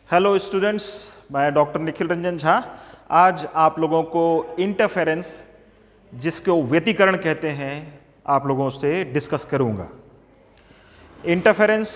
Hello students, मैं doctor Nikhil Ranjan Jha आज आप लोगों को इंटरफेरेंस, जिसको व्यतिकरण कहते हैं, आप लोगों से डिस्कस करूंगा। इंटरफेरेंस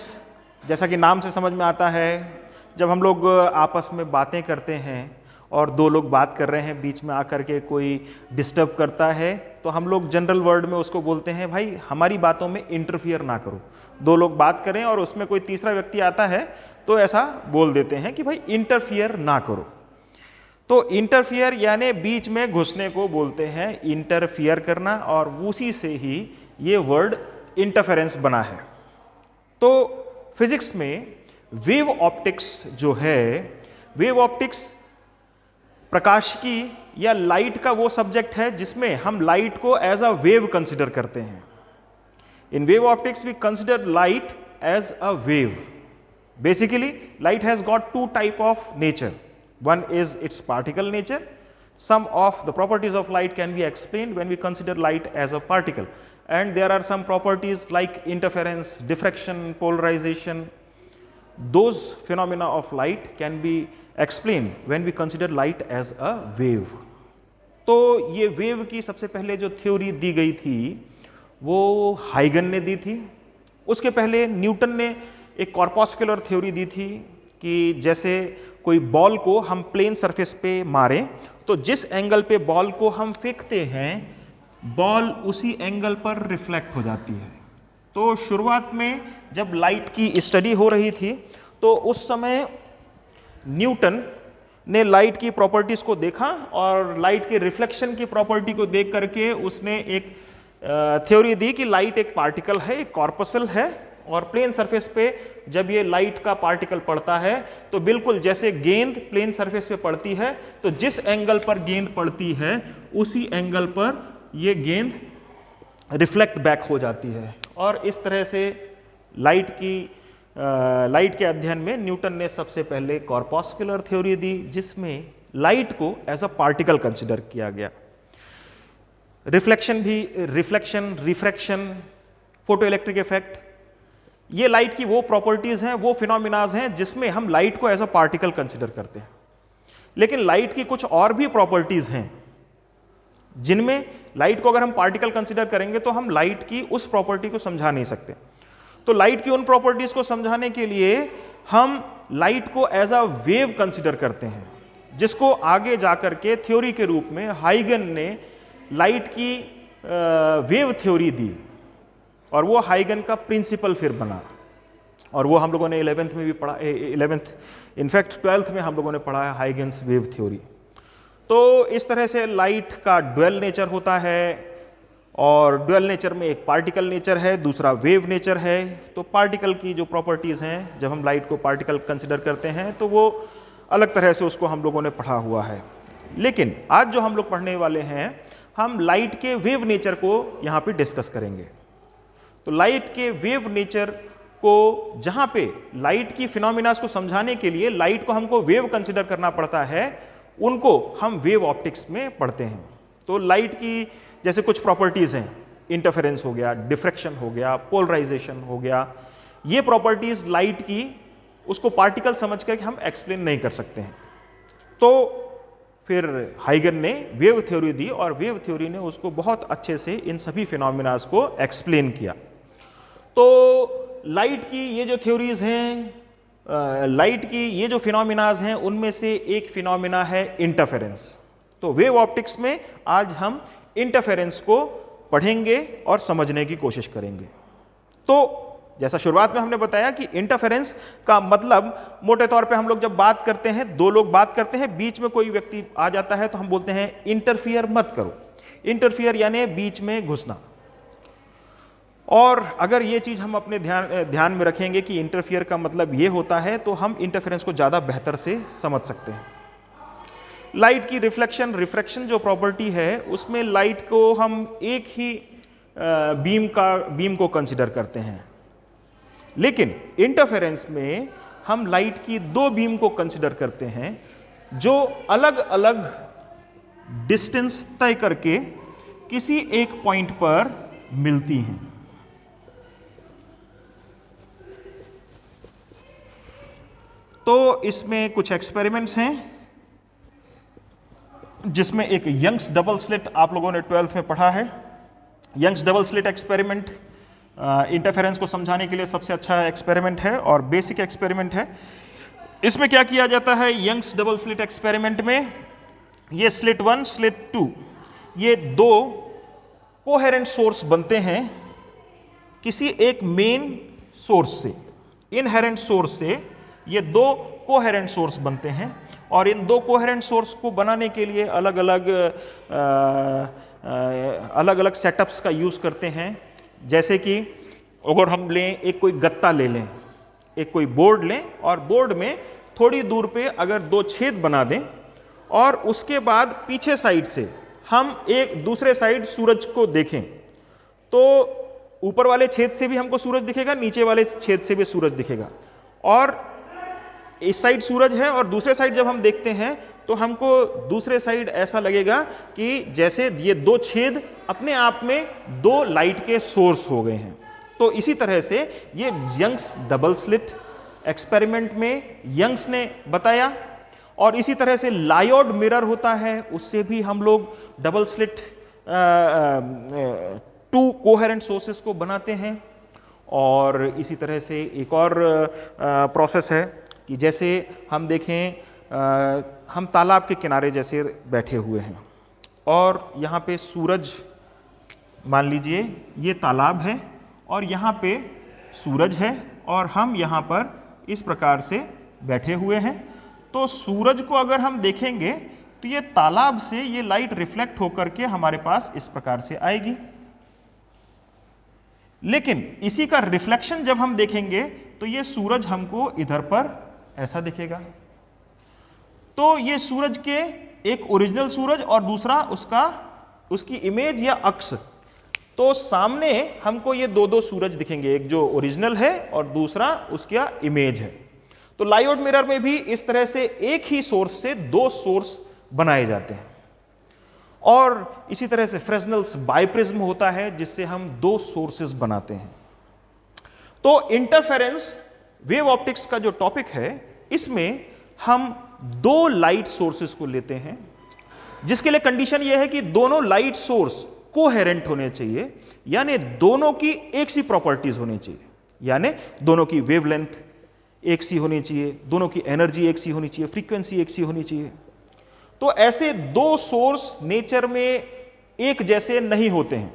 जैसा कि नाम से समझ में आता है, जब हम लोग आपस में बातें करते हैं और दो लोग बात कर रहे हैं, बीच में आकर के कोई डिस्टर्ब करता है, तो हम लोग जनरल वर्ड में उसको बोलते हैं भाई हमारी बातों में इंटरफियर ना करो। दो लोग बात करें और उसमें कोई तीसरा व्यक्ति आता है तो ऐसा बोल देते हैं कि भाई इंटरफियर ना करो। तो इंटरफियर यानी बीच में घुसने को बोलते हैं इंटरफियर करना, और उसी से ही ये वर्ड इंटरफेरेंस बना है। तो फिजिक्स में वेव ऑप्टिक्स जो है, वेव ऑप्टिक्स प्रकाशिकी या लाइट का वो सब्जेक्ट है जिसमें हम लाइट को एज अ वेव कंसिडर करते हैं। In wave optics we consider light as a wave. Basically, light has got two type of nature. One is its particle nature. Some of the properties of light can be explained when we consider light as a particle. And there are some properties like interference, diffraction, polarization. Those phenomena of light can be explained when we consider light as a wave. तो ये wave की सबसे पहले जो theory दी गई थी वो हाइगन ने दी थी। उसके पहले न्यूटन ने एक कॉर्पस्कुलर थ्योरी दी थी कि जैसे कोई बॉल को हम प्लेन सरफेस पे मारें तो जिस एंगल पे बॉल को हम फेंकते हैं बॉल उसी एंगल पर रिफ्लेक्ट हो जाती है। तो शुरुआत में जब लाइट की स्टडी हो रही थी तो उस समय न्यूटन ने लाइट की प्रॉपर्टीज को देखा और लाइट के रिफ्लेक्शन की प्रॉपर्टी को देख करके उसने एक थ्योरी दी कि लाइट एक पार्टिकल है, एक कॉर्पसल है, और प्लेन सरफेस पे जब ये लाइट का पार्टिकल पड़ता है तो बिल्कुल जैसे गेंद प्लेन सरफेस पे पड़ती है तो जिस एंगल पर गेंद पड़ती है उसी एंगल पर ये गेंद रिफ्लेक्ट बैक हो जाती है। और इस तरह से लाइट के अध्ययन में न्यूटन ने सबसे पहले कॉर्पस्कुलर थ्योरी दी जिसमें लाइट को एज अ पार्टिकल कंसिडर किया गया। Reflection, refraction, photo electric effect, ये लाइट की वो प्रॉपर्टीज हैं, वो फिनोमिनाज हैं जिसमें हम लाइट को एज अ पार्टिकल कंसिडर करते हैं। लेकिन लाइट की कुछ और भी प्रॉपर्टीज हैं जिनमें लाइट को अगर हम पार्टिकल कंसिडर करेंगे तो हम लाइट की उस प्रॉपर्टी को समझा नहीं सकते। तो लाइट की उन प्रॉपर्टीज को समझाने के लिए हम लाइट को एज अ वेव कंसिडर करते हैं, जिसको आगे जाकर के थ्योरी के रूप में हाइगन ने लाइट की वेव थ्योरी दी और वो हाइगन का प्रिंसिपल फिर बना। और वो हम लोगों ने 11th में भी पढ़ा, 11th इनफैक्ट 12th में हम लोगों ने पढ़ा है हाइगन्स वेव थ्योरी। तो इस तरह से लाइट का ड्वेल नेचर होता है और ड्वेल नेचर में एक पार्टिकल नेचर है, दूसरा वेव नेचर है। तो पार्टिकल की जो प्रॉपर्टीज़ हैं, जब हम लाइट को पार्टिकल कंसिडर करते हैं तो वो अलग तरह से उसको हम लोगों ने पढ़ा हुआ है। लेकिन आज जो हम लोग पढ़ने वाले हैं, हम लाइट के वेव नेचर को यहाँ पे डिस्कस करेंगे। तो लाइट के वेव नेचर को, जहां पे लाइट की फिनोमिनास को समझाने के लिए लाइट को हमको वेव कंसिडर करना पड़ता है, उनको हम वेव ऑप्टिक्स में पढ़ते हैं। तो लाइट की जैसे कुछ प्रॉपर्टीज हैं, इंटरफेरेंस हो गया, डिफ्रैक्शन हो गया, पोलराइजेशन हो गया, ये प्रॉपर्टीज लाइट की उसको पार्टिकल समझ कर हम एक्सप्लेन नहीं कर सकते हैं। तो फिर हाइगन ने वेव थ्योरी दी और वेव थ्योरी ने उसको बहुत अच्छे से इन सभी फिनोमिनास को एक्सप्लेन किया। तो लाइट की ये जो थ्योरीज हैं, लाइट की ये जो फिनोमिनाज हैं, उनमें से एक फिनोमिना है इंटरफेरेंस। तो वेव ऑप्टिक्स में आज हम इंटरफेरेंस को पढ़ेंगे और समझने की कोशिश करेंगे। तो जैसा शुरुआत में हमने बताया कि इंटरफेरेंस का मतलब मोटे तौर पे हम लोग जब बात करते हैं, दो लोग बात करते हैं, बीच में कोई व्यक्ति आ जाता है तो हम बोलते हैं इंटरफियर मत करो। इंटरफियर यानी बीच में घुसना। और अगर ये चीज हम अपने ध्यान में रखेंगे कि इंटरफियर का मतलब ये होता है तो हम इंटरफेरेंस को ज्यादा बेहतर से समझ सकते हैं। लाइट की रिफ्लेक्शन, रिफ्रैक्शन जो प्रॉपर्टी है उसमें लाइट को हम एक ही बीम को कंसिडर करते हैं, लेकिन इंटरफेरेंस में हम लाइट की दो बीम को कंसिडर करते हैं जो अलग अलग डिस्टेंस तय करके किसी एक पॉइंट पर मिलती हैं। तो इसमें कुछ एक्सपेरिमेंट्स हैं, जिसमें एक यंग्स डबल स्लिट आप लोगों ने 12th में पढ़ा है। Young's double slit experiment interference को समझाने के लिए सबसे अच्छा एक्सपेरिमेंट है और बेसिक एक्सपेरिमेंट है। इसमें क्या किया जाता है, यंग्स डबल स्लिट एक्सपेरिमेंट में ये स्लिट 1 स्लिट 2 ये दो कोहेरेंट सोर्स बनते हैं किसी एक मेन सोर्स से, इनहेरेंट सोर्स से ये दो कोहेरेंट सोर्स बनते हैं और इन दो कोहेरेंट सोर्स को बनाने के लिए अलग अलग सेटअप्स का यूज़ करते हैं। जैसे कि अगर हम लें एक कोई गत्ता ले लें, एक कोई बोर्ड लें और बोर्ड में थोड़ी दूर पे अगर दो छेद बना दें और उसके बाद पीछे साइड से हम एक दूसरे साइड सूरज को देखें, तो ऊपर वाले छेद से भी हमको सूरज दिखेगा, नीचे वाले छेद से भी सूरज दिखेगा। और इस साइड सूरज है और दूसरे साइड जब हम देखते हैं तो हमको दूसरे साइड ऐसा लगेगा कि जैसे ये दो छेद अपने आप में दो लाइट के सोर्स हो गए हैं। तो इसी तरह से ये यंग्स डबल स्लिट एक्सपेरिमेंट में यंग्स ने बताया। और इसी तरह से लायोड मिरर होता है, उससे भी हम लोग double slit to coherent sources को बनाते हैं। और इसी तरह से एक और प्रोसेस है कि जैसे हम देखें हम तालाब के किनारे जैसे बैठे हुए हैं और यहाँ पे सूरज, मान लीजिए ये तालाब है और यहाँ पे सूरज है और हम यहाँ पर इस प्रकार से बैठे हुए हैं। तो सूरज को अगर हम देखेंगे तो ये तालाब से ये लाइट रिफ्लेक्ट होकर के हमारे पास इस प्रकार से आएगी, लेकिन इसी का रिफ्लेक्शन जब हम देखेंगे तो ये सूरज हमको इधर पर ऐसा दिखेगा। तो ये सूरज के एक ओरिजिनल सूरज और दूसरा उसकी इमेज या अक्स, तो सामने हमको ये दो सूरज दिखेंगे, एक जो ओरिजिनल है और दूसरा उसका इमेज है। तो लायोड मिरर में भी इस तरह से एक ही सोर्स से दो सोर्स बनाए जाते हैं। और इसी तरह से फ्रेस्नेल्स बाइप्रिज्म होता है जिससे हम दो सोर्सेस बनाते हैं। तो इंटरफेरेंस वेव ऑप्टिक्स का जो टॉपिक है, इसमें हम दो लाइट सोर्सेस को लेते हैं, जिसके लिए कंडीशन यह है कि दोनों लाइट सोर्स कोहेरेंट होने चाहिए, यानी दोनों की एक सी प्रॉपर्टीज होनी चाहिए, यानी दोनों की वेवलेंथ एक सी होनी चाहिए, दोनों की एनर्जी एक सी होनी चाहिए, फ्रीक्वेंसी एक सी होनी चाहिए। तो ऐसे दो सोर्स नेचर में एक जैसे नहीं होते हैं।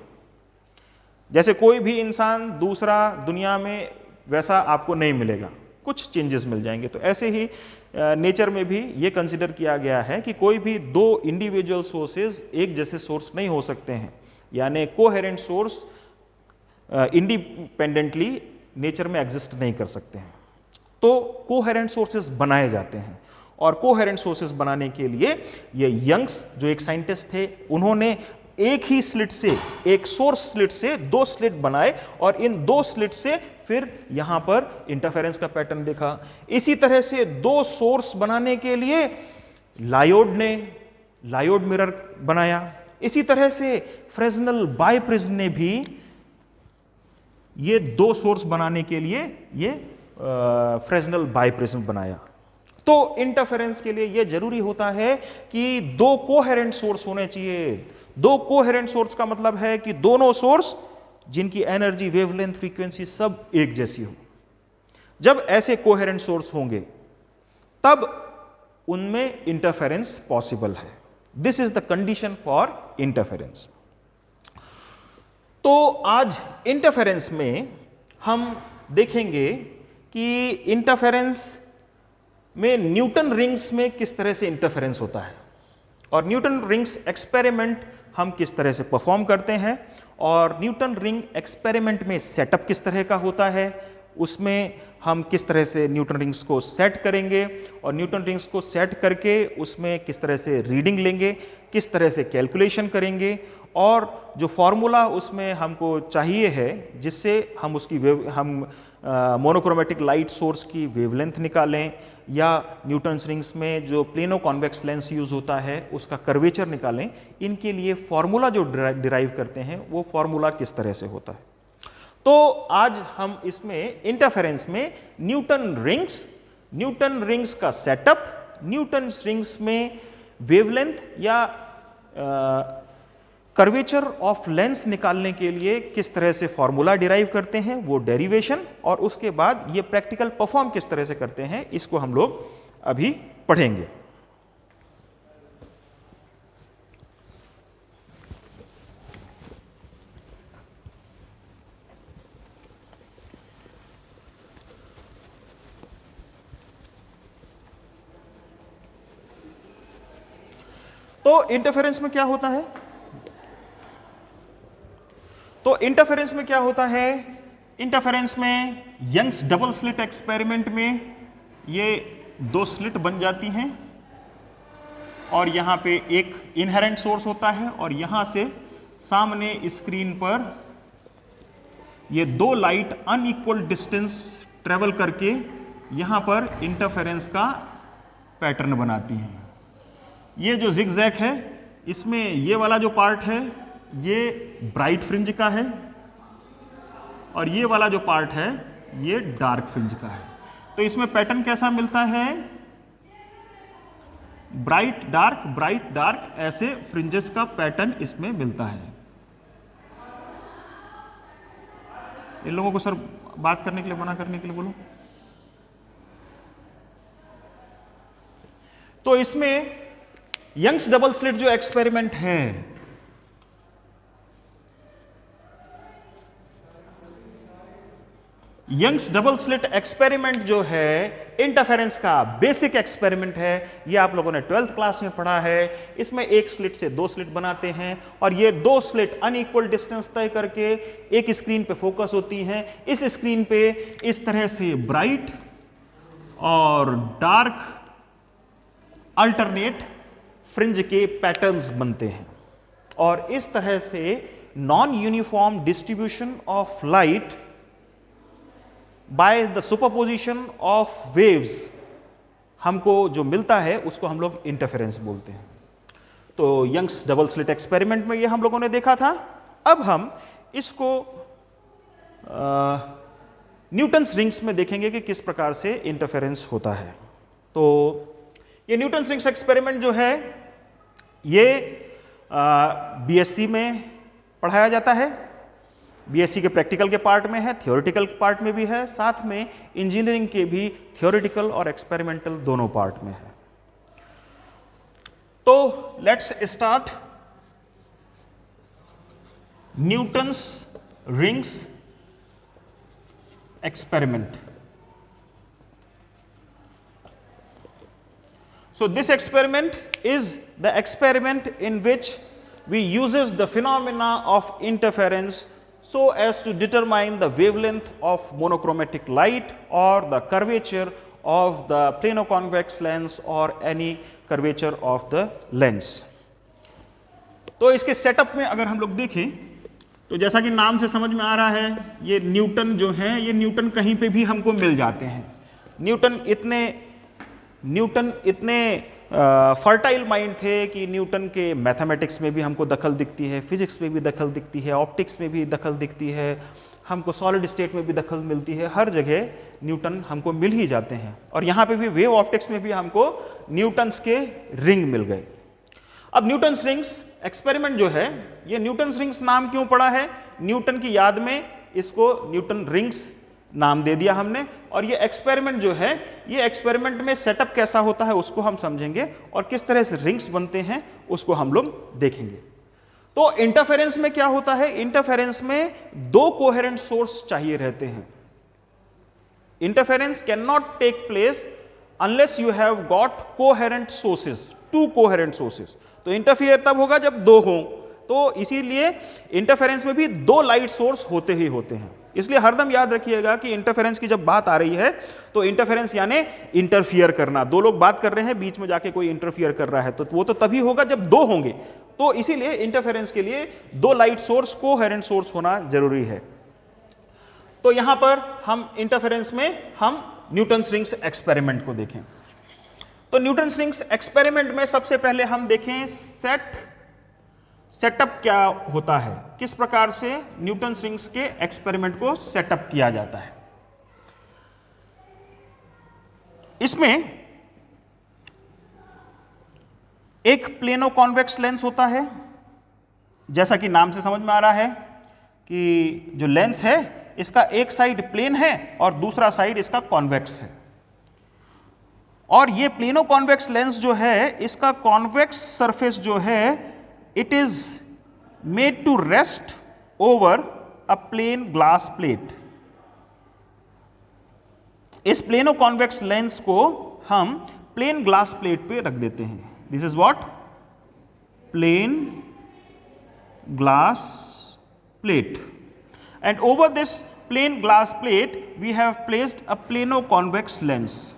जैसे कोई भी इंसान दूसरा दुनिया में वैसा आपको नहीं मिलेगा, कुछ चेंजेस मिल जाएंगे। तो ऐसे ही नेचर में भी ये कंसिडर किया गया है कि कोई भी दो इंडिविजुअल सोर्सेज एक जैसे सोर्स नहीं हो सकते हैं, यानी कोहेरेंट सोर्स इंडिपेंडेंटली नेचर में एग्जिस्ट नहीं कर सकते हैं। तो कोहेरेंट सोर्सेज बनाए जाते हैं और कोहेरेंट सोर्सेज बनाने के लिए ये यंग्स जो एक साइंटिस्ट थे, उन्होंने एक ही स्लिट से, एक सोर्स स्लिट से दो स्लिट बनाए और इन दो स्लिट से फिर यहां पर इंटरफेरेंस का पैटर्न देखा। इसी तरह से दो सोर्स बनाने के लिए लायोड ने लायोड मिरर बनाया। इसी तरह से फ्रेस्नेल बाइप्रिज्म ने भी ये दो सोर्स बनाने के लिए ये फ्रेस्नेल बाइप्रिज्म बनाया। तो इंटरफेरेंस के लिए यह जरूरी होता है कि दो कोहेरेंट सोर्स होने चाहिए। दो कोहेरेंट सोर्स का मतलब है कि दोनों सोर्स जिनकी एनर्जी, वेवलेंथ, फ्रीक्वेंसी सब एक जैसी हो। जब ऐसे कोहेरेंट सोर्स होंगे तब उनमें इंटरफेरेंस पॉसिबल है। This is the condition for interference. तो आज इंटरफेरेंस में हम देखेंगे कि इंटरफेरेंस में न्यूटन रिंग्स में किस तरह से इंटरफेरेंस होता है और न्यूटन रिंग्स एक्सपेरिमेंट हम किस तरह से परफॉर्म करते हैं और न्यूटन रिंग एक्सपेरिमेंट में सेटअप किस तरह का होता है, उसमें हम किस तरह से न्यूटन रिंग्स को सेट करेंगे और न्यूटन रिंग्स को सेट करके उसमें किस तरह से रीडिंग लेंगे, किस तरह से कैलकुलेशन करेंगे और जो फॉर्मूला उसमें हमको चाहिए है जिससे हम उसकी मोनोक्रोमेटिक लाइट सोर्स की वेवलेंथ निकालें या न्यूटन रिंग्स में जो प्लेनो कॉन्वेक्स लेंस यूज होता है उसका कर्वेचर निकालें। इनके लिए फॉर्मूला जो डिराइव करते हैं वो फॉर्मूला किस तरह से होता है। तो आज हम इसमें इंटरफेरेंस में न्यूटन रिंग्स न्यूटन रिंग्स का सेटअप, न्यूटन रिंग्स में वेवलेंथ या कर्वेचर ऑफ लेंस निकालने के लिए किस तरह से फॉर्मूला डिराइव करते हैं, वो डेरिवेशन, और उसके बाद ये प्रैक्टिकल परफॉर्म किस तरह से करते हैं, इसको हम लोग अभी पढ़ेंगे। तो इंटरफेरेंस में क्या होता है? तो इंटरफेरेंस में क्या होता है? इंटरफेरेंस में यंग्स डबल स्लिट एक्सपेरिमेंट में ये दो स्लिट बन जाती हैं और यहां पे एक इनहेरेंट सोर्स होता है और यहां से सामने स्क्रीन पर ये दो लाइट अनइक्वल डिस्टेंस ट्रेवल करके यहां पर इंटरफेरेंस का पैटर्न बनाती हैं। ये जो जिगजैग है, इसमें ये वाला जो पार्ट है ये ब्राइट फ्रिंज का है और ये वाला जो पार्ट है ये डार्क फ्रिंज का है। तो इसमें पैटर्न कैसा मिलता है? ब्राइट डार्क, ऐसे फ्रिंजेस का पैटर्न इसमें मिलता है। इन लोगों को सर बात करने के लिए, मना करने के लिए बोलो। तो इसमें यंग्स डबल स्लिट जो एक्सपेरिमेंट है, यंग्स डबल स्लिट एक्सपेरिमेंट जो है इंटरफेरेंस का बेसिक एक्सपेरिमेंट है। ये आप लोगों ने 12th क्लास में पढ़ा है। इसमें एक स्लिट से दो स्लिट बनाते हैं और ये दो स्लिट अनइक्वल डिस्टेंस तय करके एक स्क्रीन पे फोकस होती हैं। इस स्क्रीन पे इस तरह से ब्राइट और डार्क अल्टरनेट फ्रिंज के पैटर्न्स बनते हैं और इस तरह से non uniform distribution of light by the superposition of waves हमको जो मिलता है उसको हम लोग इंटरफेरेंस बोलते हैं। तो यंग्स डबल स्लिट एक्सपेरिमेंट में ये हम लोगों ने देखा था। अब हम इसको न्यूटन्स रिंग्स में देखेंगे कि किस प्रकार से इंटरफेरेंस होता है। तो ये न्यूटन्स रिंग्स एक्सपेरिमेंट जो है ये बीएससी में पढ़ाया जाता है। बीएससी के प्रैक्टिकल के पार्ट में है, थियोरेटिकल पार्ट में भी है, साथ में इंजीनियरिंग के भी थियोरेटिकल और एक्सपेरिमेंटल दोनों पार्ट में है। तो let's start Newton's rings experiment. So this experiment is the experiment in which we uses the phenomena of interference so as to determine the wavelength of monochromatic light or the curvature of the plano-convex lens or any curvature of the lens. तो इसके setup में अगर हम लोग देखें तो जैसा कि नाम से समझ में आ रहा है, ये न्यूटन जो हैं, ये न्यूटन कहीं पे भी हमको मिल जाते हैं। न्यूटन इतने फर्टाइल माइंड थे कि न्यूटन के मैथमेटिक्स में भी हमको दखल दिखती है, फिजिक्स में भी दखल दिखती है, ऑप्टिक्स में भी दखल दिखती है, हमको सॉलिड स्टेट में भी दखल मिलती है। हर जगह न्यूटन हमको मिल ही जाते हैं और यहाँ पे भी वेव ऑप्टिक्स में भी हमको न्यूटन्स के रिंग मिल गए। अब न्यूटन्स रिंग्स एक्सपेरिमेंट जो है, ये न्यूटन्स रिंग्स नाम क्यों पड़ा है? न्यूटन की याद में इसको न्यूटन रिंग्स नाम दे दिया हमने। और ये एक्सपेरिमेंट जो है, ये एक्सपेरिमेंट में सेटअप कैसा होता है उसको हम समझेंगे और किस तरह से रिंग्स बनते हैं उसको हम लोग देखेंगे। तो इंटरफेरेंस में क्या होता है? इंटरफेरेंस में दो कोहेरेंट सोर्स चाहिए रहते हैं। Interference can not take place unless you have got coherent sources, two coherent sources. तो इंटरफियर तब होगा जब दो हों। तो इसीलिए इंटरफेरेंस में भी दो लाइट सोर्स होते ही होते हैं। इसलिए हरदम याद रखिएगा कि इंटरफेरेंस की जब बात आ रही है तो इंटरफेरेंस यानी इंटरफियर करना। दो लोग बात कर रहे हैं, बीच में जाके कोई इंटरफियर कर रहा है, तो वो तो तभी होगा जब दो होंगे। तो इसीलिए इंटरफेरेंस के लिए दो लाइट सोर्स, कोहेरेंट सोर्स होना जरूरी है। तो यहां पर हम इंटरफेरेंस में हम न्यूटन्स रिंग्स एक्सपेरिमेंट को देखें। तो न्यूटन्स रिंग्स एक्सपेरिमेंट में सबसे पहले हम देखें सेटअप क्या होता है, किस प्रकार से न्यूटन्स रिंग्स के एक्सपेरिमेंट को सेटअप किया जाता है। इसमें एक प्लेनो कॉन्वेक्स लेंस होता है, जैसा कि नाम से समझ में आ रहा है कि जो लेंस है इसका एक साइड प्लेन है और दूसरा साइड इसका कॉन्वेक्स है। और ये प्लेनो कॉन्वेक्स लेंस जो है, इसका कॉन्वेक्स सरफेस जो है, it is made to rest over a plane glass plate. इस प्लेनो कॉन्वेक्स लेंस को हम प्लेन ग्लास प्लेट पे रख देते हैं। This is what? Plane glass plate. And over this plain glass plate we have placed a plano convex lens.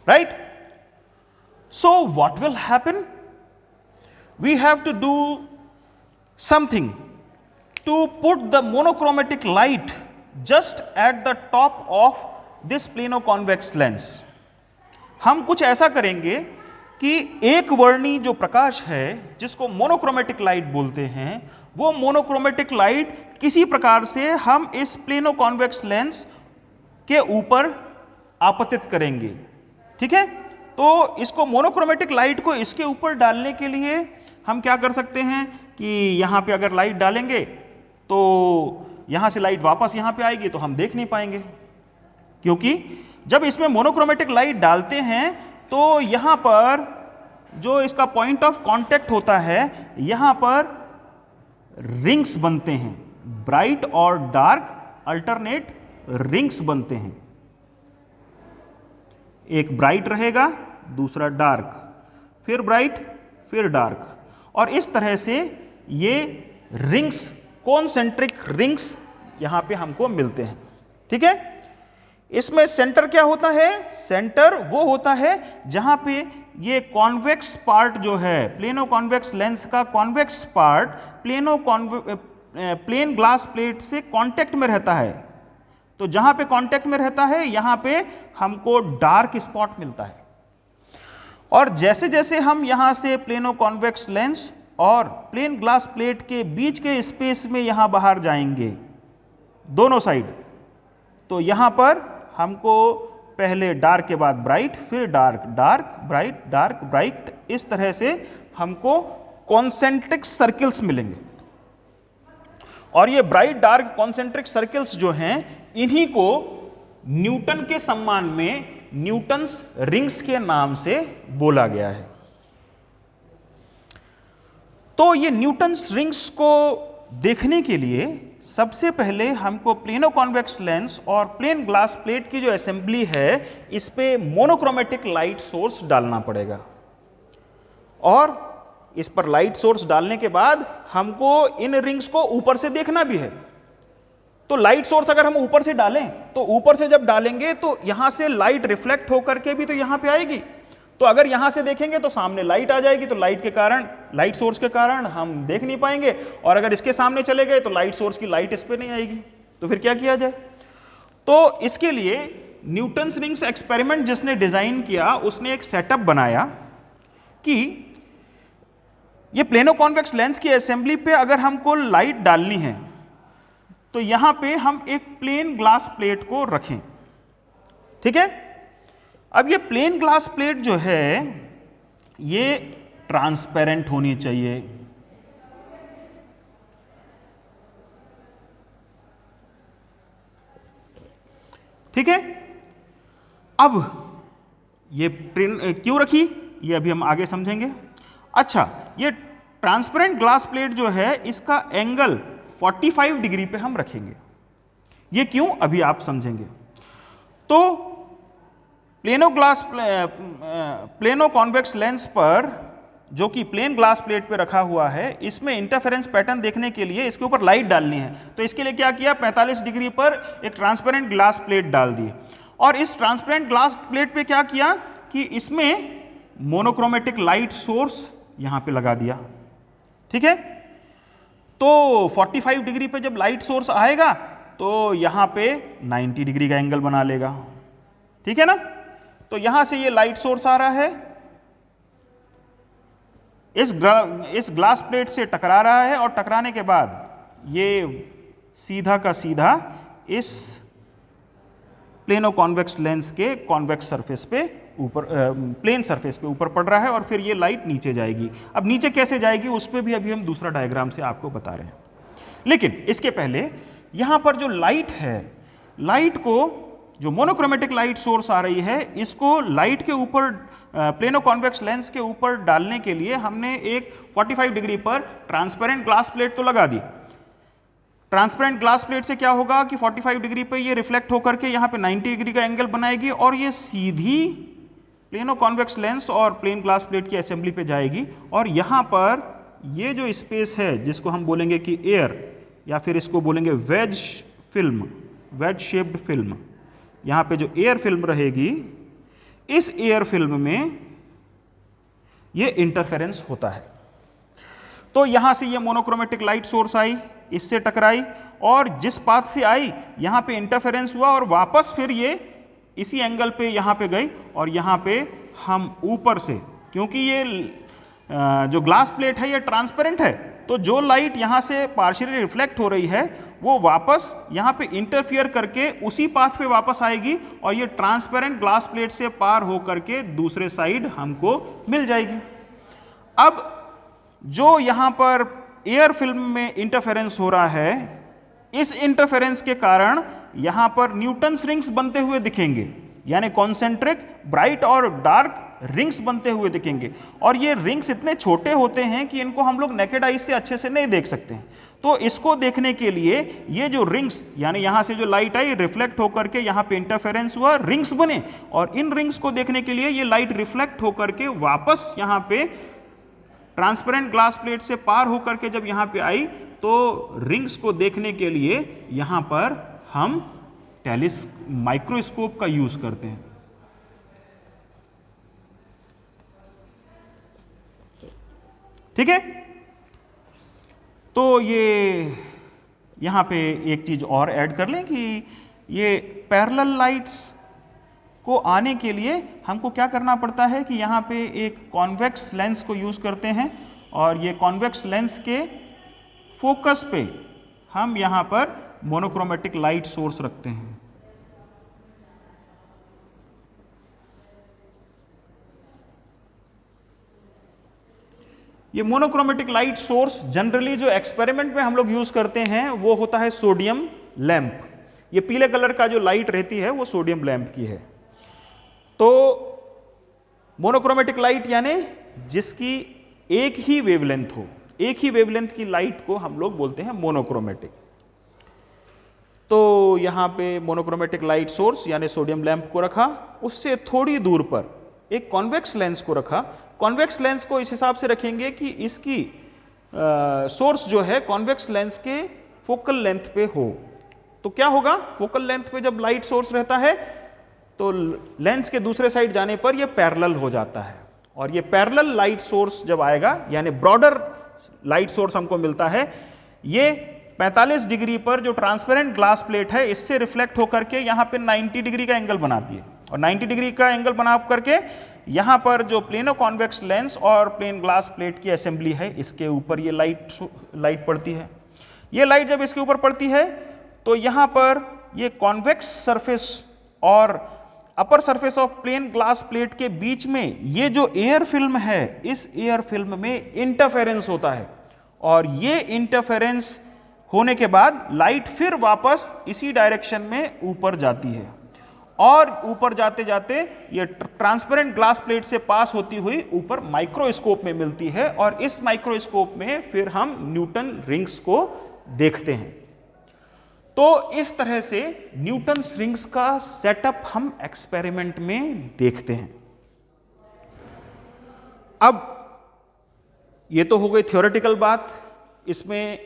Right? So what will happen? We have to do something to put the monochromatic light just at the top of this plano convex lens. हम कुछ ऐसा करेंगे कि एक वर्णी जो प्रकाश है, जिसको मोनोक्रोमेटिक लाइट बोलते हैं, वो मोनोक्रोमेटिक लाइट किसी प्रकार से हम इस प्लेनो कॉन्वेक्स लेंस के ऊपर आपतित करेंगे। ठीक है? तो इसको मोनोक्रोमेटिक लाइट को इसके ऊपर डालने के लिए हम क्या कर सकते हैं कि यहां पे अगर लाइट डालेंगे तो यहां से लाइट वापस यहां पे आएगी तो हम देख नहीं पाएंगे, क्योंकि जब इसमें मोनोक्रोमेटिक लाइट डालते हैं तो यहां पर जो इसका पॉइंट ऑफ कांटेक्ट होता है, यहां पर रिंग्स बनते हैं, ब्राइट और डार्क अल्टरनेट रिंग्स बनते हैं। एक ब्राइट रहेगा, दूसरा डार्क, फिर ब्राइट, फिर डार्क, और इस तरह से ये रिंग्स, कॉन्सेंट्रिक रिंग्स यहां पे हमको मिलते हैं। ठीक है? इसमें सेंटर क्या होता है? सेंटर वो होता है जहां पे ये कॉन्वेक्स पार्ट जो है, प्लेनो कॉन्वेक्स लेंस का convex part plane glass plate से कांटेक्ट में रहता है। तो जहां पे कांटेक्ट में रहता है, यहां पे हमको डार्क स्पॉट मिलता है। और जैसे जैसे हम यहां से प्लेनो कॉन्वेक्स लेंस और प्लेन ग्लास प्लेट के बीच के स्पेस में यहां बाहर जाएंगे, दोनों साइड, तो यहां पर हमको पहले डार्क के बाद ब्राइट, फिर dark, dark bright, dark bright, इस तरह से हमको कॉन्सेंट्रिक सर्किल्स मिलेंगे। और ये ब्राइट डार्क कॉन्सेंट्रिक सर्किल्स जो हैं, इन्हीं को न्यूटन के सम्मान में न्यूटन्स रिंग्स के नाम से बोला गया है। तो ये न्यूटन्स रिंग्स को देखने के लिए सबसे पहले हमको प्लेनो कॉन्वेक्स लेंस और प्लेन ग्लास प्लेट की जो असेंबली है, इस पे मोनोक्रोमेटिक लाइट सोर्स डालना पड़ेगा। और इस पर लाइट सोर्स डालने के बाद हमको इन रिंग्स को ऊपर से देखना भी है। तो लाइट सोर्स अगर हम ऊपर से डालें, तो ऊपर से जब डालेंगे तो यहां से लाइट रिफ्लेक्ट होकर के भी तो यहां पे आएगी। तो अगर यहां से देखेंगे तो सामने लाइट आ जाएगी, तो लाइट के कारण, लाइट सोर्स के कारण हम देख नहीं पाएंगे। और अगर इसके सामने चले गए तो लाइट सोर्स की लाइट इस पे नहीं आएगी। तो फिर क्या किया जाए? तो इसके लिए न्यूटन्स रिंग्स एक्सपेरिमेंट जिसने डिजाइन किया, उसने एक सेटअप बनाया कि ये प्लेनो कॉन्वेक्स लेंस की असेंबली पे अगर हमको लाइट डालनी है, तो यहां पे हम एक प्लेन ग्लास प्लेट को रखें। ठीक है? अब ये प्लेन ग्लास प्लेट जो है, ये ट्रांसपेरेंट होनी चाहिए। ठीक है? अब ये क्यों रखी, ये अभी हम आगे समझेंगे। अच्छा, ये ट्रांसपेरेंट ग्लास प्लेट जो है, इसका एंगल 45 डिग्री पे हम रखेंगे। ये क्यों, अभी आप समझेंगे। तो प्लेनो कॉन्वेक्स लेंस पर, जो कि प्लेन ग्लास प्लेट पे रखा हुआ है, इसमें इंटरफेरेंस पैटर्न देखने के लिए इसके ऊपर लाइट डालनी है। तो इसके लिए क्या किया, 45 डिग्री पर एक ट्रांसपेरेंट ग्लास प्लेट डाल दी। और इस ट्रांसपेरेंट ग्लास प्लेट पे क्या किया कि इसमें मोनोक्रोमेटिक लाइट सोर्स यहां पे लगा दिया। ठीक है? तो 45 डिग्री पे जब लाइट सोर्स आएगा तो यहां पे 90 डिग्री का एंगल बना लेगा। ठीक है ना? तो यहां से ये लाइट सोर्स आ रहा है, इस ग्लास प्लेट से टकरा रहा है, और टकराने के बाद ये सीधा का सीधा इस प्लेनो कॉन्वेक्स लेंस के कॉन्वेक्स सरफेस पे ऊपर, प्लेन सरफेस पे ऊपर पड़ रहा है और फिर ये लाइट नीचे जाएगी। अब नीचे कैसे जाएगी उस पर भी अभी हम दूसरा डायग्राम से आपको बता रहे हैं। लेकिन इसके पहले यहाँ पर जो लाइट है, लाइट को जो मोनोक्रोमेटिक लाइट सोर्स आ रही है, इसको लाइट के ऊपर प्लेनो कॉन्वेक्स लेंस के ऊपर डालने के लिए हमने एक 45 डिग्री पर ट्रांसपेरेंट ग्लास प्लेट तो लगा दी। ट्रांसपेरेंट ग्लास प्लेट से क्या होगा कि 45 डिग्री पे ये रिफ्लेक्ट होकर के यहाँ पे 90 डिग्री का एंगल बनाएगी और ये सीधी प्लेनो कॉन्वेक्स लेंस और प्लेन ग्लास प्लेट की असेंबली पे जाएगी। और यहाँ पर ये जो स्पेस है जिसको हम बोलेंगे कि एयर, या फिर इसको बोलेंगे wedge film, wedge shaped film, यहाँ पे जो एयर फिल्म रहेगी, इस एयर फिल्म में ये इंटरफेरेंस होता है। तो यहाँ से ये मोनोक्रोमेटिक लाइट सोर्स आई, इससे टकराई और जिस पाथ से आई यहाँ पे इंटरफेरेंस हुआ और वापस फिर ये इसी एंगल पे यहाँ पे गई और यहाँ पे हम ऊपर से, क्योंकि ये जो ग्लास प्लेट है ये ट्रांसपेरेंट है, तो जो लाइट यहाँ से पार्शियली रिफ्लेक्ट हो रही है वो वापस यहाँ पे इंटरफियर करके उसी पाथ पे वापस आएगी और ये ट्रांसपेरेंट ग्लास प्लेट से पार हो करके दूसरे साइड हमको मिल जाएगी। अब जो यहाँ पर एयर फिल्म में इंटरफेरेंस हो रहा है, इस इंटरफेरेंस के कारण यहाँ पर न्यूटन्स रिंग्स बनते हुए दिखेंगे, यानी कॉन्सेंट्रिक ब्राइट और डार्क रिंग्स बनते हुए दिखेंगे। और ये रिंग्स इतने छोटे होते हैं कि इनको हम लोग नेकेड आई से अच्छे से नहीं देख सकते हैं। तो इसको देखने के लिए ये जो रिंग्स, यानी यहाँ से जो लाइट आई रिफ्लेक्ट होकर के यहाँ पे इंटरफेरेंस हुआ, रिंग्स बने, और इन रिंग्स को देखने के लिए ये लाइट रिफ्लेक्ट होकर के वापस यहाँ पे ट्रांसपेरेंट ग्लास प्लेट से पार होकर के जब यहाँ पे आई, तो रिंग्स को देखने के लिए यहाँ पर हम माइक्रोस्कोप का यूज करते हैं। ठीक है, तो ये यहाँ पे एक चीज और ऐड कर लें कि ये पैरेलल लाइट्स को आने के लिए हमको क्या करना पड़ता है कि यहाँ पे एक कॉन्वेक्स लेंस को यूज करते हैं और ये कॉन्वेक्स लेंस के फोकस पे हम यहाँ पर मोनोक्रोमेटिक लाइट सोर्स रखते हैं। ये मोनोक्रोमेटिक लाइट सोर्स जनरली जो एक्सपेरिमेंट में हम लोग यूज करते हैं वो होता है सोडियम लैंप। ये पीले कलर का जो लाइट रहती है वो सोडियम लैंप की है। तो मोनोक्रोमेटिक लाइट यानी जिसकी एक ही वेवलेंथ हो, एक ही वेवलेंथ की लाइट को हम लोग बोलते हैं मोनोक्रोमेटिक। तो यहां पे मोनोक्रोमेटिक लाइट सोर्स यानी सोडियम लैंप को रखा, उससे थोड़ी दूर पर एक कॉन्वेक्स लेंस को रखा। कॉन्वेक्स लेंस को इस हिसाब से रखेंगे कि इसकी सोर्स जो है कॉन्वेक्स लेंस के फोकल लेंथ पे हो। तो क्या होगा, फोकल लेंथ पे जब लाइट सोर्स रहता है तो लेंस के दूसरे साइड जाने पर यह पैरेलल हो जाता है, और ये पैरेलल लाइट सोर्स जब आएगा यानी ब्रॉडर लाइट सोर्स हमको मिलता है, ये 45 डिग्री पर जो ट्रांसपेरेंट ग्लास प्लेट है इससे रिफ्लेक्ट होकर के यहाँ पे 90 डिग्री का एंगल बनाती है, और 90 डिग्री का एंगल बना करके यहाँ पर जो प्लेनो कॉन्वेक्स लेंस और प्लेन ग्लास प्लेट की असेंबली है इसके ऊपर ये लाइट पड़ती है। ये लाइट जब इसके ऊपर पड़ती है तो यहाँ पर ये कॉन्वेक्स सरफेस और upper surface of plane glass plate के बीच में ये जो एयर फिल्म है, इस एयर फिल्म में इंटरफेरेंस होता है, और ये इंटरफेरेंस होने के बाद लाइट फिर वापस इसी डायरेक्शन में ऊपर जाती है, और ऊपर जाते जाते ये ट्रांसपेरेंट ग्लास प्लेट से पास होती हुई ऊपर माइक्रोस्कोप में मिलती है, और इस माइक्रोस्कोप में फिर हम न्यूटन रिंग्स को देखते हैं। तो इस तरह से न्यूटन रिंग्स का सेटअप हम एक्सपेरिमेंट में देखते हैं। अब ये तो हो गई थ्योरेटिकल बात, इसमें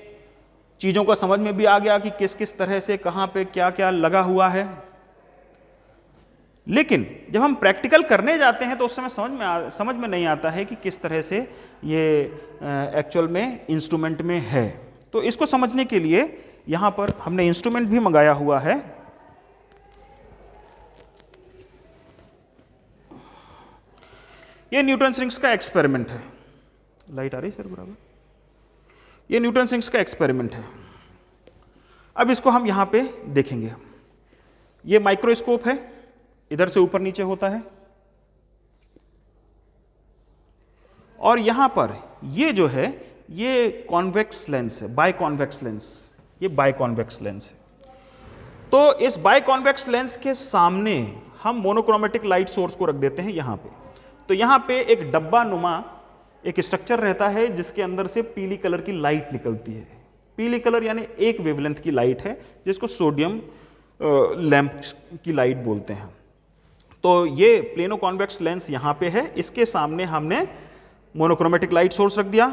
चीजों का समझ में भी आ गया कि किस किस तरह से कहां पे क्या क्या लगा हुआ है। लेकिन जब हम प्रैक्टिकल करने जाते हैं तो उस समय समझ में नहीं आता है कि किस तरह से ये एक्चुअल में इंस्ट्रूमेंट में है। तो इसको समझने के लिए यहां पर हमने इंस्ट्रूमेंट भी मंगाया हुआ है। ये न्यूटन रिंग्स का एक्सपेरिमेंट है। लाइट आ रही सर बराबर? ये न्यूटन रिंग्स का एक्सपेरिमेंट है। अब इसको हम यहाँ पे देखेंगे। ये माइक्रोस्कोप है, इधर से ऊपर नीचे होता है, और यहाँ पर ये जो है ये कॉन्वेक्स लेंस है, बाय कॉन्वेक्स लेंस, ये बाय कॉन्वेक्स लेंस है। तो इस बाय कॉन्वेक्स लेंस के सामने हम मोनोक्रोमेटिक लाइट सोर्स को रख देते हैं यहाँ पे। तो यहाँ पे एक डब्बा नुमा एक स्ट्रक्चर रहता है जिसके अंदर से पीली कलर की लाइट निकलती है। पीली कलर यानी एक वेवलेंथ की लाइट है जिसको सोडियम लैंप की लाइट बोलते हैं। तो ये प्लेनो कॉन्वेक्स लेंस यहाँ पे है, इसके सामने हमने मोनोक्रोमेटिक लाइट सोर्स रख दिया।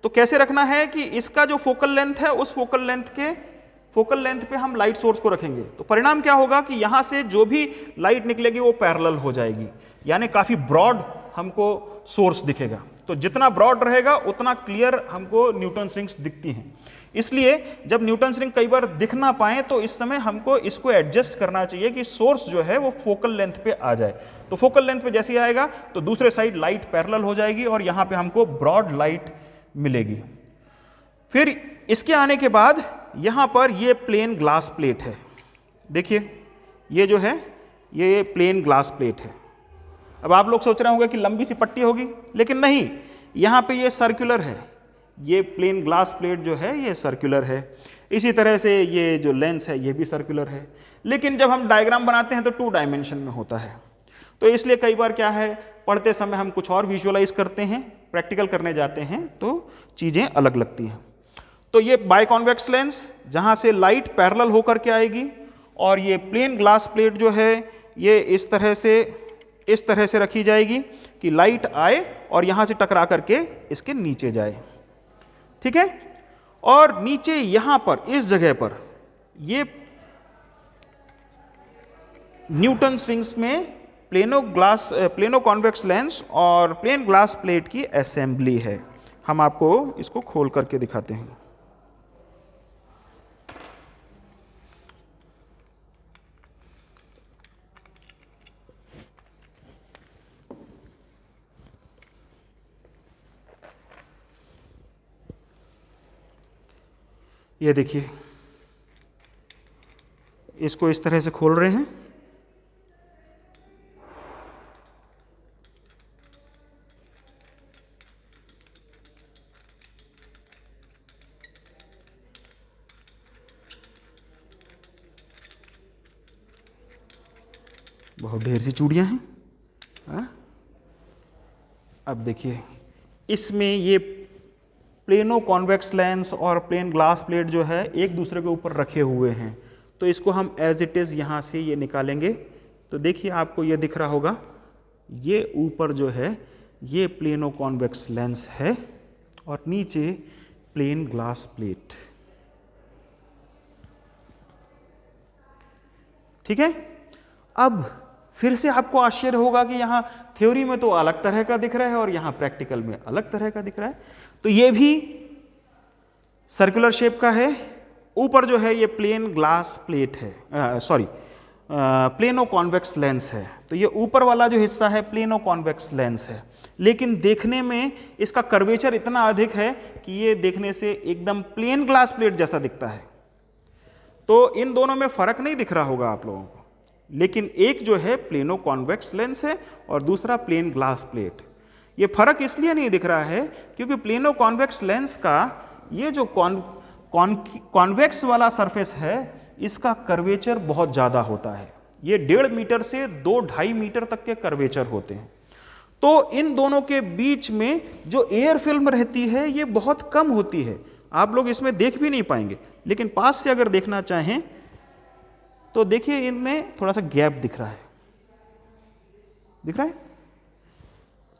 तो कैसे रखना है कि इसका जो फोकल लेंथ है उस फोकल लेंथ पे हम लाइट सोर्स को रखेंगे। तो परिणाम क्या होगा कि यहां से जो भी लाइट निकलेगी वो पैरेलल हो जाएगी, यानी काफी ब्रॉड हमको सोर्स दिखेगा। तो जितना ब्रॉड रहेगा उतना क्लियर हमको न्यूटन्स रिंग्स दिखती हैं। इसलिए जब न्यूटन्स रिंग कई बार दिख ना पाए तो इस समय हमको इसको एडजस्ट करना चाहिए कि सोर्स जो है वो फोकल लेंथ पे आ जाए। तो फोकल लेंथ पे जैसे ही आएगा तो दूसरे साइड लाइट पैरेलल हो जाएगी और यहां पे हमको ब्रॉड लाइट मिलेगी। फिर इसके आने के बाद यहां पर ये प्लेन ग्लास प्लेट है। देखिए ये जो है ये प्लेन ग्लास प्लेट है। अब आप लोग सोच रहे होंगे कि लंबी सी पट्टी होगी, लेकिन नहीं, यहां पे ये सर्कुलर है। ये प्लेन ग्लास प्लेट जो है ये सर्कुलर है। इसी तरह से ये जो लेंस है ये भी सर्कुलर है। लेकिन जब हम डायग्राम बनाते हैं तो 2 डायमेंशन में होता है। तो इसलिए कई बार क्या है, पढ़ते समय हम कुछ और विजुअलाइज करते हैं, प्रैक्टिकल करने जाते हैं तो चीजें अलग लगती हैं। तो ये बायकॉन्वेक्स लेंस जहां से लाइट पैरेलल होकर के आएगी, और ये प्लेन ग्लास प्लेट जो है ये इस तरह से रखी जाएगी कि लाइट आए और यहां से टकरा करके इसके नीचे जाए। ठीक है। और नीचे यहां पर इस जगह पर ये न्यूटन्स रिंग्स में प्लेनो कॉन्वेक्स लेंस और प्लेन ग्लास प्लेट की असेंबली है। हम आपको इसको खोल करके दिखाते हैं। ये देखिए, इसको इस तरह से खोल रहे हैं। बहुत ढेर सी चूड़ियां हैं। अब देखिए, इसमें ये प्लेनो कॉन्वेक्स लेंस और प्लेन ग्लास प्लेट जो है एक दूसरे के ऊपर रखे हुए हैं। तो इसको हम एज इट इज यहां से ये निकालेंगे। तो देखिए आपको ये दिख रहा होगा, ये ऊपर जो है ये प्लेनो कॉन्वेक्स लेंस है और नीचे प्लेन ग्लास प्लेट। ठीक है। अब फिर से आपको आश्चर्य होगा कि यहां थ्योरी में तो अलग तरह का दिख रहा है और यहां प्रैक्टिकल में अलग तरह का दिख रहा है। तो ये भी सर्कुलर शेप का है। ऊपर जो है ये प्लेन ग्लास प्लेट है, प्लेनो कॉन्वेक्स लेंस है। तो ये ऊपर वाला जो हिस्सा है प्लेनो कॉन्वेक्स लेंस है, लेकिन देखने में इसका कर्वेचर इतना अधिक है कि ये देखने से एकदम प्लेन ग्लास प्लेट जैसा दिखता है। तो इन दोनों में फर्क नहीं दिख रहा होगा आप लोगों को, लेकिन एक जो है प्लेनो कॉन्वेक्स लेंस है और दूसरा प्लेन ग्लास प्लेट। ये फर्क इसलिए नहीं दिख रहा है क्योंकि प्लेनो कॉन्वेक्स लेंस का ये जो कॉन्वेक्स वाला सरफेस है इसका कर्वेचर बहुत ज़्यादा होता है। ये 1.5 मीटर से 2-2.5 मीटर तक के कर्वेचर होते हैं। तो इन दोनों के बीच में जो एयर फिल्म रहती है ये बहुत कम होती है। आप लोग इसमें देख भी नहीं पाएंगे, लेकिन पास से अगर देखना चाहें तो देखिए इनमें थोड़ा सा गैप दिख रहा है। दिख रहा है?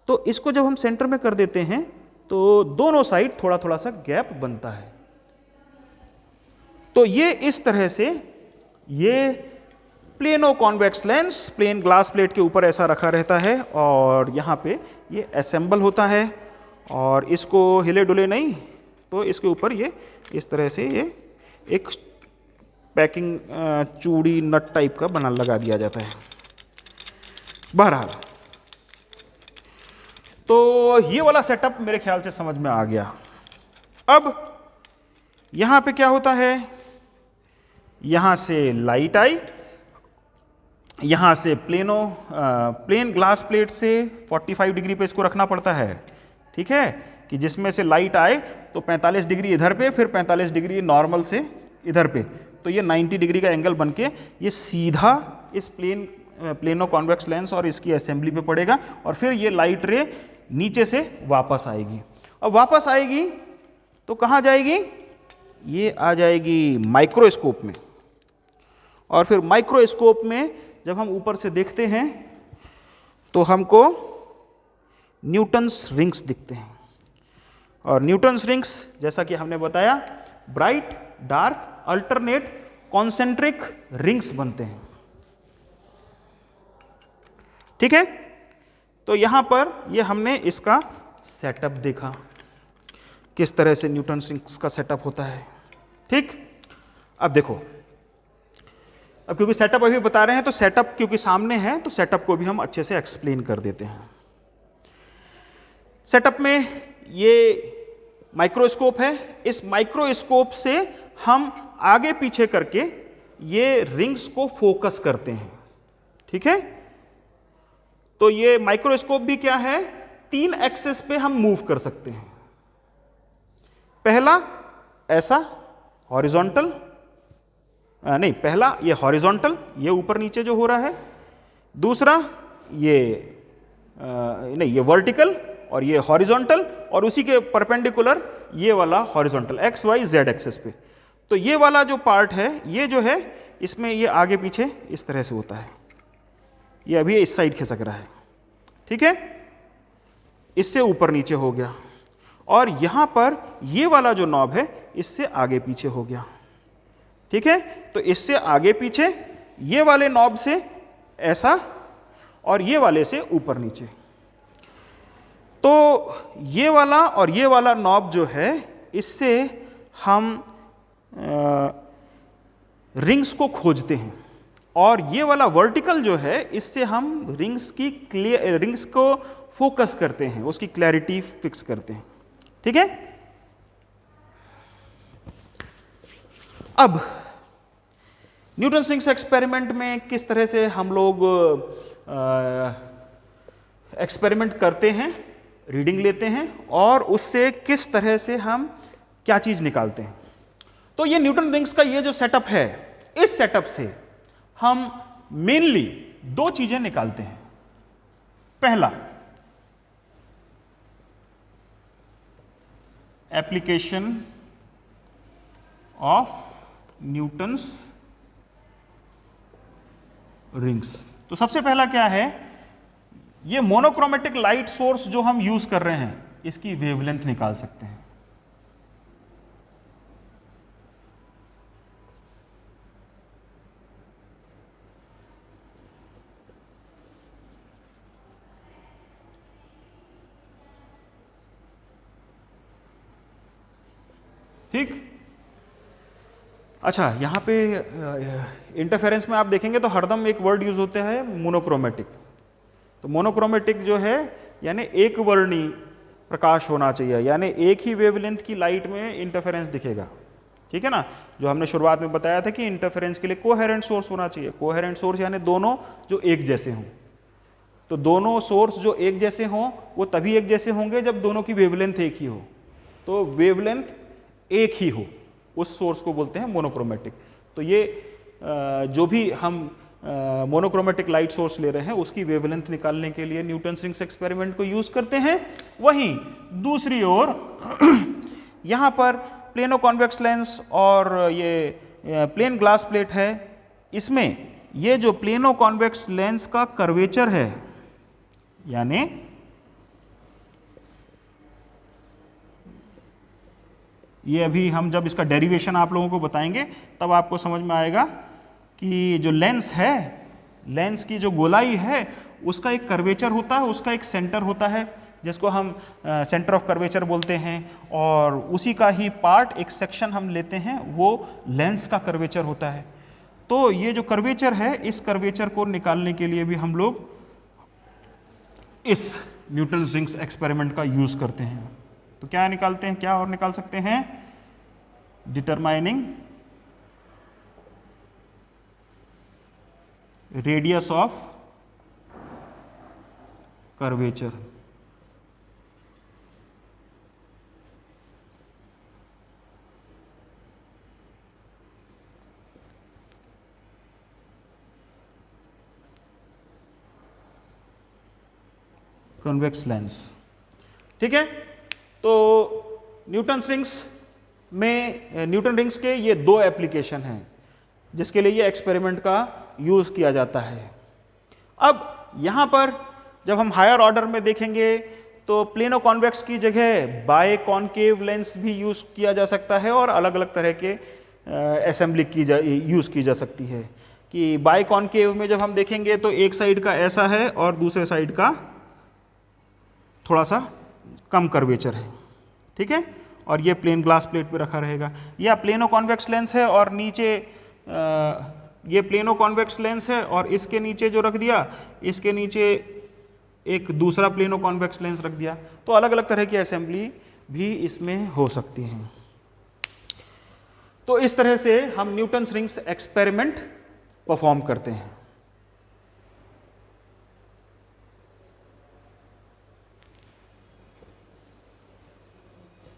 तो इसको जब हम सेंटर में कर देते हैं तो दोनों साइड थोड़ा थोड़ा सा गैप बनता है। तो ये इस तरह से ये plano convex lens plane glass plate के ऊपर ऐसा रखा रहता है और यहाँ पे ये असेंबल होता है और इसको हिले डुले नहीं, तो इसके ऊपर ये इस तरह से ये एक पैकिंग चूड़ी नट टाइप का बना लगा दिया जाता है। बहरहाल, तो ये वाला सेटअप मेरे ख्याल से समझ में आ गया। अब यहां पे क्या होता है यहाँ से लाइट आई, यहाँ से प्लेन ग्लास प्लेट से 45 डिग्री पे इसको रखना पड़ता है, ठीक है, कि जिसमें से लाइट आए तो 45 डिग्री इधर पे, फिर 45 डिग्री नॉर्मल से इधर पे, तो ये 90 डिग्री का एंगल बनके ये सीधा इस प्लेनो कॉन्वेक्स लेंस और इसकी असेंबली पे पड़ेगा और फिर ये लाइट रे नीचे से वापस आएगी। अब वापस आएगी तो कहाँ जाएगी? ये आ जाएगी माइक्रोस्कोप में, और फिर माइक्रोस्कोप में जब हम ऊपर से देखते हैं तो हमको न्यूटन्स रिंग्स दिखते हैं। और न्यूटन्स रिंग्स जैसा कि हमने बताया bright, dark, alternate, concentric rings बनते हैं, ठीक है। तो यहां पर ये हमने इसका सेटअप देखा, किस तरह से न्यूटन्स रिंग्स का सेटअप होता है, ठीक। अब देखो, अब क्योंकि सेटअप अभी बता रहे हैं तो सेटअप क्योंकि सामने है तो सेटअप को भी हम अच्छे से एक्सप्लेन कर देते हैं। सेटअप में ये माइक्रोस्कोप है, इस माइक्रोस्कोप से हम आगे पीछे करके ये रिंग्स को फोकस करते हैं, ठीक है। तो ये माइक्रोस्कोप भी क्या है, 3 एक्सिस पे हम मूव कर सकते हैं। पहला ऐसा हॉरिजॉन्टल, नहीं, पहला ये हॉरिजॉन्टल, ये ऊपर नीचे जो हो रहा है। दूसरा ये नहीं, ये वर्टिकल और ये हॉरिजॉन्टल, और उसी के परपेंडिकुलर ये वाला horizontal x y z axis पे। तो ये वाला जो पार्ट है ये जो है इसमें ये आगे पीछे इस तरह से होता है, ये अभी इस साइड खिसक रहा है, ठीक है, इससे ऊपर नीचे हो गया। और यहां पर ये वाला जो नॉब है इससे आगे पीछे हो गया, ठीक है। तो इससे आगे पीछे, ये वाले नॉब से ऐसा और ये वाले से ऊपर नीचे। तो ये वाला और ये वाला नॉब जो है इससे हम रिंग्स को खोजते हैं, और ये वाला वर्टिकल जो है इससे हम रिंग्स को फोकस करते हैं, उसकी क्लैरिटी फिक्स करते हैं, ठीक है। अब न्यूटन्स रिंग्स एक्सपेरिमेंट में किस तरह से हम लोग एक्सपेरिमेंट करते हैं, रीडिंग लेते हैं और उससे किस तरह से हम क्या चीज निकालते हैं। तो ये न्यूटन रिंग्स का ये जो सेटअप है, इस सेटअप से हम मेनली 2 चीजें निकालते हैं। पहला, एप्लीकेशन ऑफ न्यूटन्स रिंग्स। तो सबसे पहला क्या है, ये मोनोक्रोमेटिक लाइट सोर्स जो हम यूज कर रहे हैं इसकी वेवलेंथ निकाल सकते हैं। ठीक, अच्छा, यहां पे इंटरफेरेंस में आप देखेंगे तो हरदम एक वर्ड यूज होता है मोनोक्रोमेटिक। तो मोनोक्रोमेटिक जो है यानी एक वर्णी प्रकाश होना चाहिए, यानी एक ही वेवलेंथ की लाइट में इंटरफेरेंस दिखेगा, ठीक है ना। जो हमने शुरुआत में बताया था कि इंटरफेरेंस के लिए कोहेरेंट सोर्स होना चाहिए। कोहेरेंट सोर्स यानी दोनों जो एक जैसे हों। तो दोनों सोर्स जो एक जैसे हों वो तभी एक जैसे होंगे जब दोनों की वेवलेंथ एक ही हो। तो वेवलेंथ एक ही हो, उस सोर्स को बोलते हैं मोनोक्रोमेटिक। तो ये जो भी हम मोनोक्रोमेटिक लाइट सोर्स ले रहे हैं उसकी वेवलेंथ निकालने के लिए न्यूटन्स रिंग्स एक्सपेरिमेंट को यूज करते हैं। वहीं दूसरी ओर यहां पर प्लेनो कॉन्वेक्स लेंस और ये प्लेन ग्लास प्लेट है, इसमें ये जो प्लेनो कॉन्वेक्स लेंस का कर्वेचर है, यानी ये अभी हम जब इसका डेरिवेशन आप लोगों को बताएंगे तब आपको समझ में आएगा कि जो लेंस है, लेंस की जो गोलाई है उसका एक कर्वेचर होता है, उसका एक सेंटर होता है जिसको हम सेंटर ऑफ कर्वेचर बोलते हैं, और उसी का ही पार्ट एक सेक्शन हम लेते हैं वो लेंस का कर्वेचर होता है। तो ये जो कर्वेचर है, इस कर्वेचर को निकालने के लिए भी हम लोग इस न्यूटन्स रिंग्स एक्सपेरिमेंट का यूज करते हैं। तो क्या निकालते हैं, क्या और निकाल सकते हैं, determining radius of curvature. Convex lens, ठीक है। तो न्यूटन रिंग्स के ये दो एप्लीकेशन हैं जिसके लिए ये एक्सपेरिमेंट का यूज किया जाता है। अब यहां पर जब हम हायर ऑर्डर में देखेंगे तो प्लेनो कॉन्वेक्स की जगह बाय कॉनकेव लेंस भी यूज किया जा सकता है और अलग अलग तरह के असेंबली यूज की जा सकती है। कि बाय कॉनकेव में जब हम देखेंगे तो एक साइड का ऐसा है और दूसरे साइड का थोड़ा सा कम कर्वेचर है, ठीक है। और ये प्लेन ग्लास प्लेट पे रखा रहेगा। या प्लेनो कॉन्वेक्स लेंस है और नीचे ये प्लेनो कॉन्वेक्स लेंस है और इसके नीचे जो रख दिया, इसके नीचे एक दूसरा प्लेनो कॉन्वेक्स लेंस रख दिया। तो अलग अलग तरह की असेंबली भी इसमें हो सकती हैं। तो इस तरह से हम न्यूटन रिंग्स एक्सपेरिमेंट परफॉर्म करते हैं।